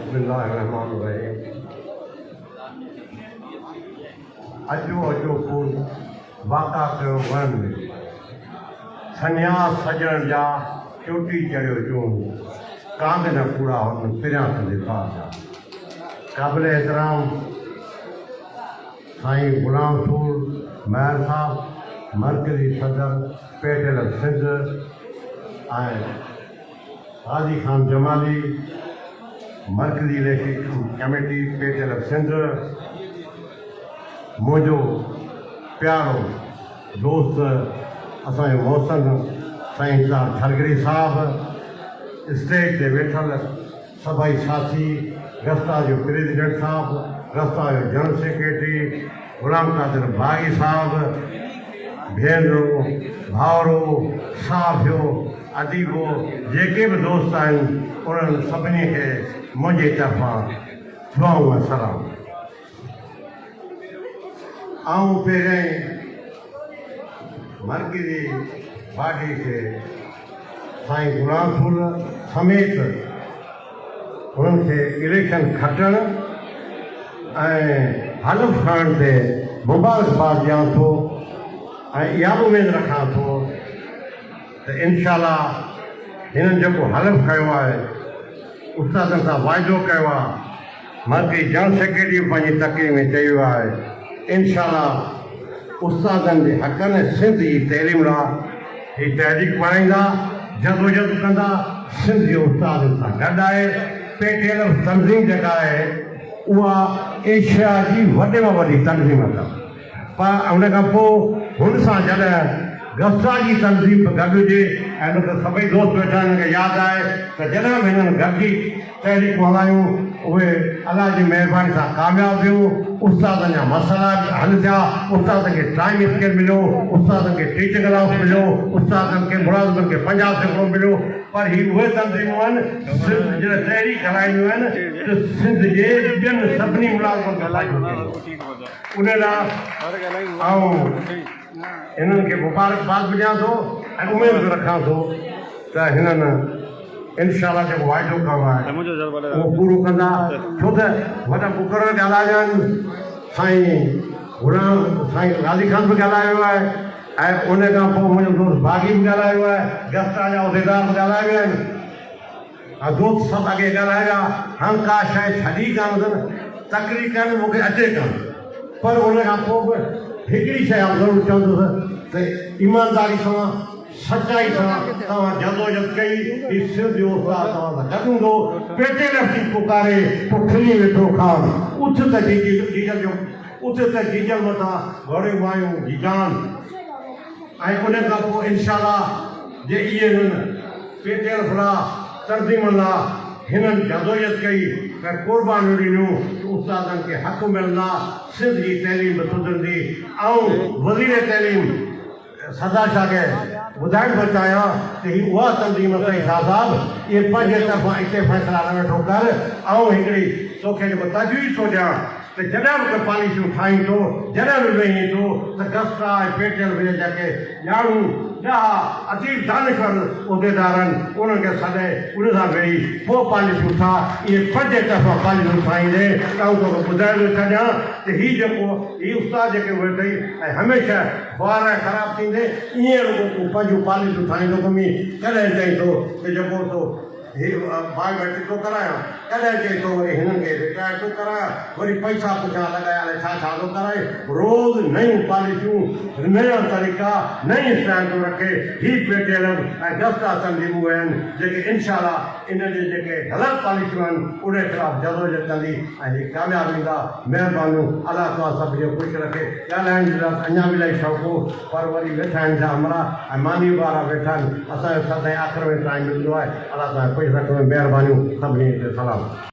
बिस्मिल्लाहिर्रहमानिर्रहीम। अजो अजो फूल वाक़ा कयो वन में सन्यास सजण जा चोटी चढ़ियो जूं कांग न कूड़ा हुन पिरियां कंदे जा क़ाबिल एहतराम साईं गुलाम रसूल महर साहब मरकज़ी सदर पेटल सिंध ऐं गाज़ी खान जमाली मरकज़ी इलेक्शन कमेटी पेटल सिंध मुंहिंजो प्यारो दोस्त असांजो मोहसिन साईं साहब छलगरी साहब स्टेज ते वेठल सभई साथी रस्ता जो प्रेसिडेंट साहब रस्ता जो जनरल सेक्रेटरी गुलाम कादिर बागी साहब भेनरूं भाउरो साथियो अदीबो जेके बि दोस्त आहिनि उन्हनि सभिनी खे मुंहिंजे तरफ़ां दुआऊं ऐं सलाम। आऊं पहिरें मरकज़ी पार्टी खे साईं गुलाम रसूल समेत उन्हनि खे इलेक्शन खटणु ऐं हलफ़ खणण ते मुबारकबाद ॾियां थो ऐं इहा बि उमेदु रखां थो त इनशाला हिननि जेको हलफ़ खयो आहे उस्तादनि सां वाइदो कयो आहे मरकज़ी जनरल सेक्रेटरी पंहिंजी तकरीर में चयो आहे इनशाला उस्तादनि जे हक़नि सिंध जी तइलीम लाइ हीअ तहरीक पाईंदा जदोजहद कंदा सिंध जे उस्तादनि सां गॾु आहे पेटियल तंज़ीम जेका आहे उहा एशिया जी वॾे में वॾी तंज़ीम अथव पर उन खां पोइ हुन सां जॾहिं गफ्ता जी तंज़ीम बि गॾु हुजे ऐं उन ते सभई दोस्त वेठा आहिनि खे यादि आहे त जॾहिं बि हिननि गॾिजी तहरीक हलायूं उहे अलाह जी महिरबानी सां कामयाबु थियूं उस्तादनि जा मसइला हल थिया उस्तादनि खे टाइम स्केल मिलियो उस्तादनि खे टीचिंग अलाउंस मिलियो उस्तादनि खे मुलाज़िमनि खे पंजाब सैकड़ो मिलियो पर ही उहे तंज़ीमूं आहिनि जॾहिं तहरीक हलाईंदियूं आहिनि त सिंध जे ॿियनि सभिनी मुलाज़िमनि खे फ़ाइदो थिए उन लाइ हिननि खे मुबारकबाद बि ॾियां थो ऐं उमेद बि रखां थो त हिननि इनशाला जेको वाइदो कयो आहे उहो पूरो कंदा छो त वॾा मुक़रर ॻाल्हाया आहिनि साईं गुलाम साईं गाज़ी खान बि ॻाल्हायो आहे ऐं उन खां पोइ मुंहिंजो दोस्त बागी बि ॻाल्हायो आहे गफ्ता जा उहिदेदार बि ॻाल्हाया विया आहिनि ऐं दोस्त सभु अॻे ॻाल्हाया हाणे का शइ छॾी कान अथनि तकरीर कनि मूंखे अचे कान पर उन खां पोइ बि हिकिड़ी शइ आउं ज़रूरु चवंदुसि त ईमानदारी सां सचाई सां तव्हां जदोजहद कई ही सिंध जो उस्ताद तव्हां सां गॾु हूंदो पेटे लफ़्ज़ी पुकारे पोइ खिली वेठो खान उथ त जीजल जो उथ त जीजल मथां घोड़े मायूं जी जान ऐं उन खां पोइ इनशाला जे इहे हुननि पेटियल फुला तंज़ीम लाइ हिननि जदोजहद कई त क़ुर्बानियूं ॾिनियूं उस्तादनि खे हक़ मिलंदा सिंध जी तइलीम बि सुधरंदी ऐं वज़ीर तइलीम सदा शाह खे ॿुधाइण थो चाहियां त ही उहा तंज़ीम अथई साहब इहे पंहिंजे तरफ़ां हिते फ़ैसिला न वेठो कर ऐं हिकिड़ी तोखे जेको तजवीज़ थो ॾियां त जॾहिं बि पॉलिसियूं ठाहीं थो जॾहिं बि वेही थो त गफ्ता ऐं पेटियल बि जेके ॼाणूं ॾह अजीब दानिशवर उहिदेदार आहिनि उन्हनि खे सॾे उन सां वेही पोइ पॉलिसियूं ठाह इहे पंहिंजे तरफ़ां पॉलिसियूं ठाहींदे त आउं तोखे ॿुधाए थो छॾियां त हीउ जेको हीउ उस्ताद जेके उहे अथई ऐं हमेशह ॿार ख़राबु थींदे ईअं रुॻो तूं पंहिंजूं पॉलिसियूं ठाहींदो कमी कॾहिं चई थो त जेको तो बायोमेट्रिक थो करायां कॾहिं चई थो वरी हिननि खे रिटायर थो करायां वरी पैसा पुठियां लॻाया अलाए छा छा थो कराए रोज़ नयूं पॉलिसियूं नया तरीक़ा नई स्टाइल थो रखे हीअ पेटियल ऐं गफ्ता तंज़ीमूं आहिनि जेके इनशाला इन जे जेके ग़लति पॉलिसियूं आहिनि उन ख़िलाफ़ु जदोजहद कंदी ऐं हीअ कामयाबु ईंदा महिरबानियूं अलाह तव्हां सभु जो ख़ुशि रखे ॻाल्हाइण जे लाइ अञा बि इलाही शौक़ु पर वरी वेठा आहिनि छा हमरा ऐं मानी वारा वेठा आहिनि असांजो सदाईं आख़िर में टाइम मिलंदो आहे अलाह तव्हां ख़ुशि रखो महिरबानियूं सभिनी खे सलाम।